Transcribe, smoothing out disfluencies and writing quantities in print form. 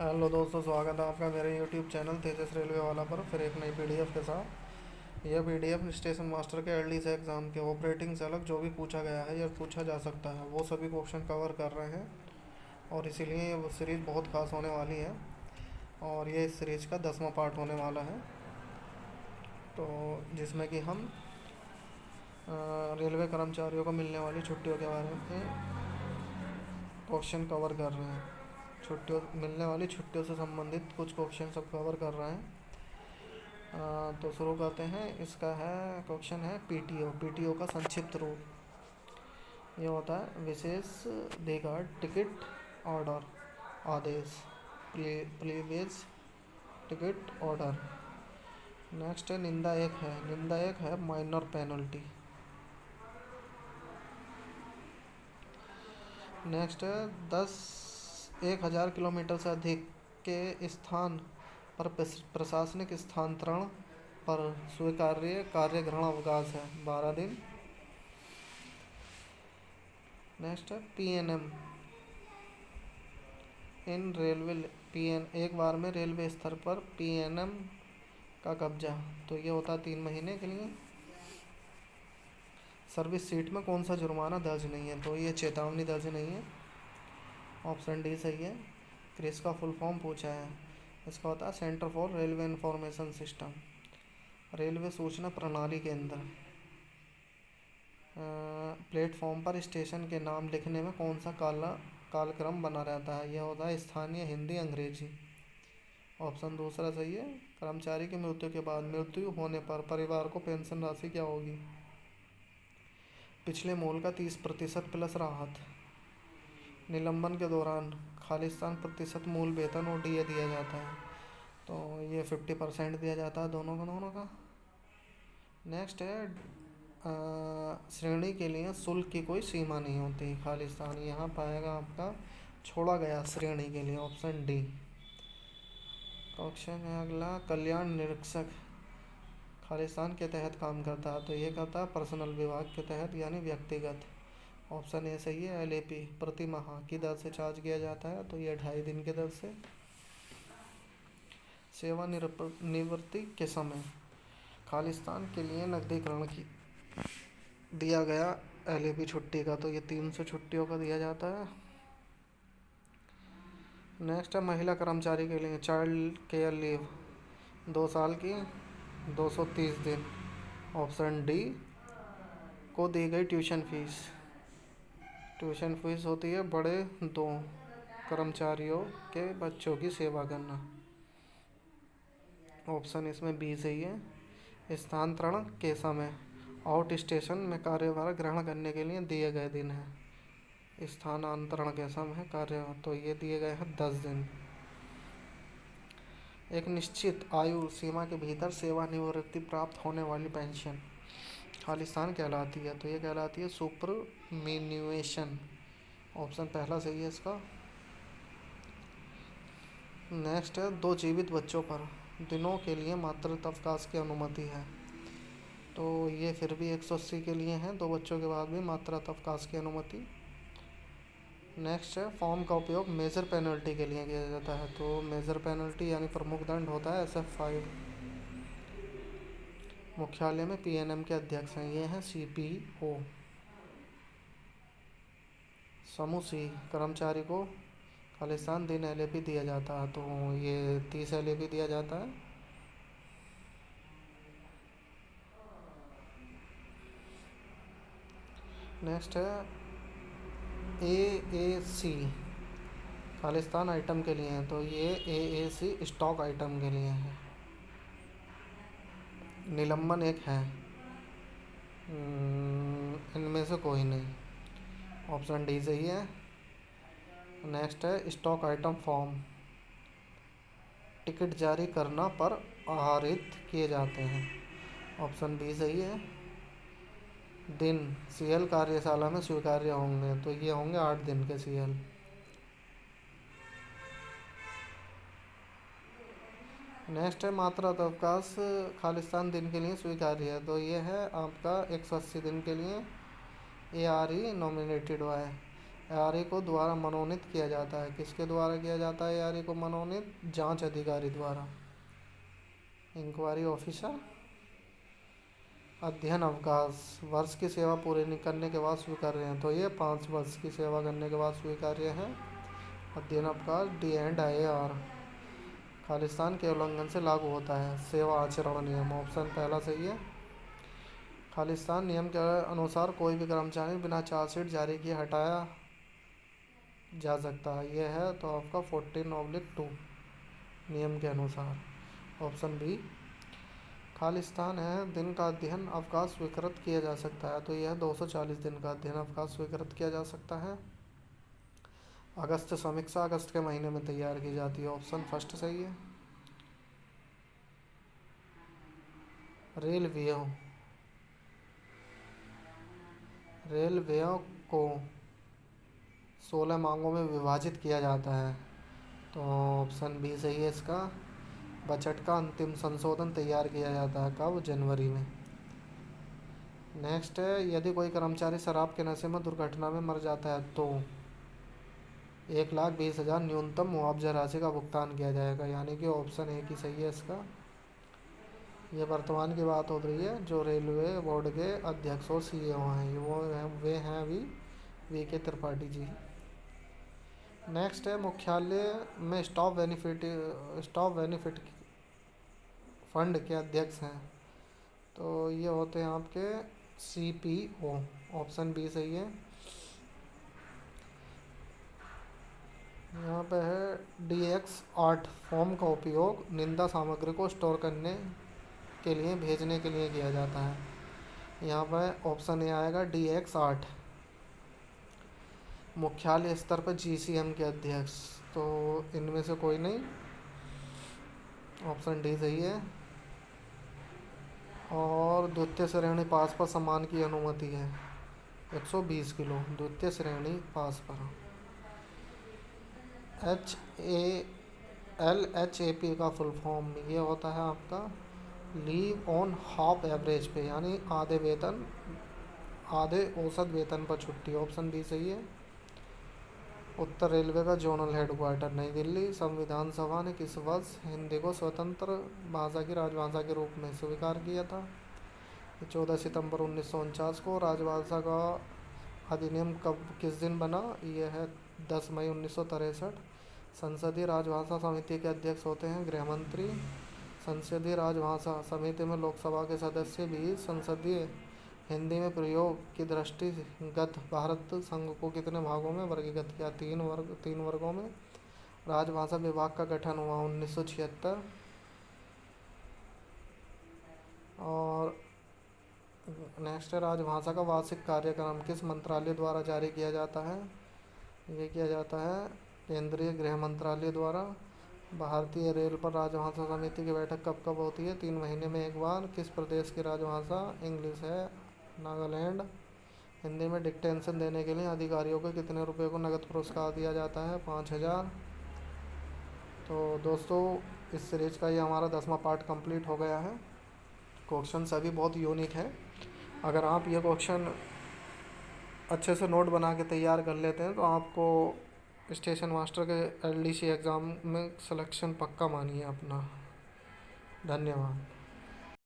Hello दोस्तों, स्वागत है आपका मेरे यूट्यूब चैनल तेजस रेलवे वाला पर फिर एक नई पीडीएफ के साथ। यह पीडीएफ स्टेशन मास्टर के अर्ली से एग्ज़ाम के ऑपरेटिंग से अलग जो भी पूछा गया है या पूछा जा सकता है वो सभी क्वेश्चन कवर कर रहे हैं। और इसीलिए ये सीरीज़ बहुत खास होने वाली है। और ये इस सीरीज़ का 10वां पार्ट होने वाला है। तो जिसमें कि हम रेलवे कर्मचारियों को मिलने वाली छुट्टियों के बारे में क्वेश्चन कवर कर रहे हैं। छुट्टियों मिलने वाली छुट्टियों से संबंधित कुछ क्वेश्चन सब कवर कर रहे हैं। तो शुरू करते हैं। इसका है क्वेश्चन है पीटीओ। पीटीओ का संक्षिप्त रूप ये होता है विशेष अधिकार टिकट ऑर्डर आदेश, प्रीवियस टिकट ऑर्डर। नेक्स्ट है निंदा एक है। निंदा एक है माइनर पेनल्टी। नेक्स्ट है 10,000 किलोमीटर से अधिक के स्थान पर प्रशासनिक स्थानांतरण पर स्वीकार्य कार्यग्रहण अवकाश है 12 दिन। नेक्स्ट है पीएनएम इन रेलवे पीएन एक बार में रेलवे स्तर पर पीएनएम का कब्जा, तो ये होता है 3 महीने के लिए। सर्विस सीट में कौन सा जुर्माना दर्ज नहीं है, तो ये चेतावनी दर्ज नहीं है। ऑप्शन डी सही है। क्रिस का फुल फॉर्म पूछा है। इसका होता है centre for railway information system, railway सूचना प्रणाली केंद्र। प्लेटफॉर्म पर स्टेशन के नाम लिखने में कौन सा कालक्रम बना रहता है, यह होता है स्थानीय, हिंदी, अंग्रेजी। ऑप्शन दूसरा सही है। कर्मचारी की मृत्यु के बाद मृत्यु होने पर परिवार को पेंशन राशि क्या होगी, पिछले मूल का 30% प्लस राहत। निलंबन के दौरान खालिस्तान प्रतिशत मूल वेतन और डीए दिया जाता है, तो ये 50% दिया जाता है दोनों का। नेक्स्ट है श्रेणी के लिए शुल्क की कोई सीमा नहीं होती। खालिस्तान यहाँ पाएगा आपका छोड़ा गया श्रेणी के लिए, ऑप्शन डी। क्वेश्चन है अगला, कल्याण निरीक्षक खालिस्तान के तहत काम करता है, तो ये करता है पर्सनल विभाग के तहत यानी व्यक्तिगत। ऑप्शन ए सही है। एलएपी प्रति माह की दर से चार्ज किया जाता है, तो ये 2.5 दिन के दर से। सेवानिवृत्ति के समय खालिस्तान के लिए नकदीकरण की दिया गया एलएपी छुट्टी का, तो ये 300 छुट्टियों का दिया जाता है। नेक्स्ट है महिला कर्मचारी के लिए चाइल्ड केयर लीव 2 साल की 230 दिन। ऑप्शन डी को दी गई ट्यूशन फीस। ट्यूशन फीस होती है बड़े 2 कर्मचारियों के बच्चों की सेवा करना। ऑप्शन इसमें बी सही है। स्थानांतरण के समय आउट स्टेशन में कार्यभार ग्रहण करने के लिए दिए गए दिन है। स्थानांतरण के समय कार्य, तो ये दिए गए हैं 10 दिन। एक निश्चित आयु सीमा के भीतर सेवानिवृत्ति प्राप्त होने वाली पेंशन खालिस्तान कहलाती है, तो ये कहलाती है सुपरमिन्यूएशन। ऑप्शन पहला सही है इसका। नेक्स्ट है 2 जीवित बच्चों पर दिनों के लिए मातृत्व अवकाश की अनुमति है, तो ये फिर भी 180 के लिए हैं, 2 बच्चों के बाद भी मातृत्व अवकाश की अनुमति। नेक्स्ट है फॉर्म का उपयोग मेजर पेनल्टी के लिए किया जाता है, तो मेजर पेनल्टी यानी प्रमुख दंड होता है SF5। मुख्यालय में पीएनएम के अध्यक्ष हैं, ये हैं सीपीओ। समूह सी कर्मचारी को खालिस्तान दिन एलएपी दिया जाता है, तो ये 30 एलएपी दिया जाता है। नेक्स्ट है एएसी खालिस्तान आइटम के लिए है, तो ये एएसी स्टॉक आइटम के लिए है। निलंबन एक है, इनमें से कोई नहीं। ऑप्शन डी सही है। नेक्स्ट है स्टॉक आइटम फॉर्म टिकट जारी करना पर आहरित किए जाते हैं। ऑप्शन बी सही है। दिन सीएल कार्यशाला में स्वीकार्य होंगे, तो ये होंगे 8 दिन के सीएल। नेक्स्ट है मातृत्व अवकाश खालिस्तान दिन के लिए स्वीकार्य है, तो ये है आपका 180 दिन के लिए ARE नॉमिनेटेड हुआ है। ARE को द्वारा मनोनीत किया जाता है। किसके द्वारा किया जाता है ARE को मनोनीत? जांच अधिकारी द्वारा, इंक्वायरी ऑफिसर। अध्ययन अवकाश, वर्ष की सेवा पूरी नहीं करने के बाद स्वीकार्य हैं, तो ये 5 वर्ष की सेवा करने के बाद स्वीकार्य है अध्ययन अवकाश। D&IR खालिस्तान के उल्लंघन से लागू होता है सेवा आचरण नियम, ऑप्शन पहला सही है। खालिस्तान नियम के अनुसार कोई भी कर्मचारी बिना चार्जशीट जारी किए हटाया जा सकता है, यह है तो आपका 14/2 नियम के अनुसार, ऑप्शन बी। खालिस्तान है दिन का अध्ययन अवकाश स्वीकृत किया जा सकता है, तो यह 240 दिन का अध्ययन अवकाश स्वीकृत किया जा सकता है। अगस्त समीक्षा अगस्त के महीने में तैयार की जाती है, ऑप्शन फर्स्ट सही है। रेल व्ययों को 16 मांगों में विभाजित किया जाता है, तो ऑप्शन बी सही है इसका। बजट का अंतिम संशोधन तैयार किया जाता है कब? जनवरी में। नेक्स्ट है, यदि कोई कर्मचारी शराब के नशे में दुर्घटना में मर जाता है तो 1,20,000 न्यूनतम मुआवजा राशि का भुगतान किया जाएगा, यानी कि ऑप्शन ए की सही है इसका। ये वर्तमान की बात हो रही है, जो रेलवे बोर्ड के अध्यक्ष और CEO हैं वे हैं वी के त्रिपाठी जी। नेक्स्ट है, मुख्यालय में स्टाफ बेनिफिट फंड के अध्यक्ष हैं, तो ये होते हैं आपके CPO, ऑप्शन बी सही है। यहाँ पे है DX8 फॉर्म का उपयोग निंदा सामग्री को स्टोर करने के लिए भेजने के लिए किया जाता है, यहाँ पर ऑप्शन ए आएगा DX8। मुख्यालय स्तर पर GCM के अध्यक्ष, तो इनमें से कोई नहीं, ऑप्शन डी सही है। और द्वितीय श्रेणी पास पर सामान की अनुमति है 120 किलो द्वितीय श्रेणी पास पर। LHAP का फुल फॉर्म ये होता है आपका लीव ऑन हाफ एवरेज पे, यानी आधे औसत वेतन पर छुट्टी, ऑप्शन बी सही है। उत्तर रेलवे का जोनल हेडक्वार्टर नई दिल्ली। संविधान सभा ने किस वर्ष हिंदी को स्वतंत्र भाषा की राजभाषा के रूप में स्वीकार किया था? 14 सितंबर 1949 को। राजभाषा का अधिनियम किस दिन बना? यह है 10 मई 1963। संसदीय राजभाषा समिति के अध्यक्ष होते हैं गृह मंत्री। संसदीय राजभाषा समिति में लोकसभा के सदस्य भी संसदीय हिंदी में प्रयोग की दृष्टिगत भारत संघ को कितने भागों में वर्गीकृत किया? 3 वर्गों में। राजभाषा विभाग का गठन हुआ 1976। और नेक्स्ट है, राजभाषा का वार्षिक कार्यक्रम किस मंत्रालय द्वारा जारी किया जाता है? ये किया जाता है केंद्रीय गृह मंत्रालय द्वारा। भारतीय रेल पर राजभाषा समिति की बैठक कब कब होती है? 3 महीने में एक बार। किस प्रदेश की राजभाषा इंग्लिश है? नागालैंड। हिंदी में डिक्टेंशन देने के लिए अधिकारियों को कितने रुपए को नगद पुरस्कार दिया जाता है? 5,000। तो दोस्तों, इस सीरीज का ये हमारा 10वां पार्ट कंप्लीट हो गया है। क्वेश्चन सभी बहुत यूनिक है। अगर आप ये क्वेश्चन अच्छे से नोट बना के तैयार कर लेते हैं तो आपको स्टेशन मास्टर के LDC एग्ज़ाम में सिलेक्शन पक्का मानिए अपना। धन्यवाद।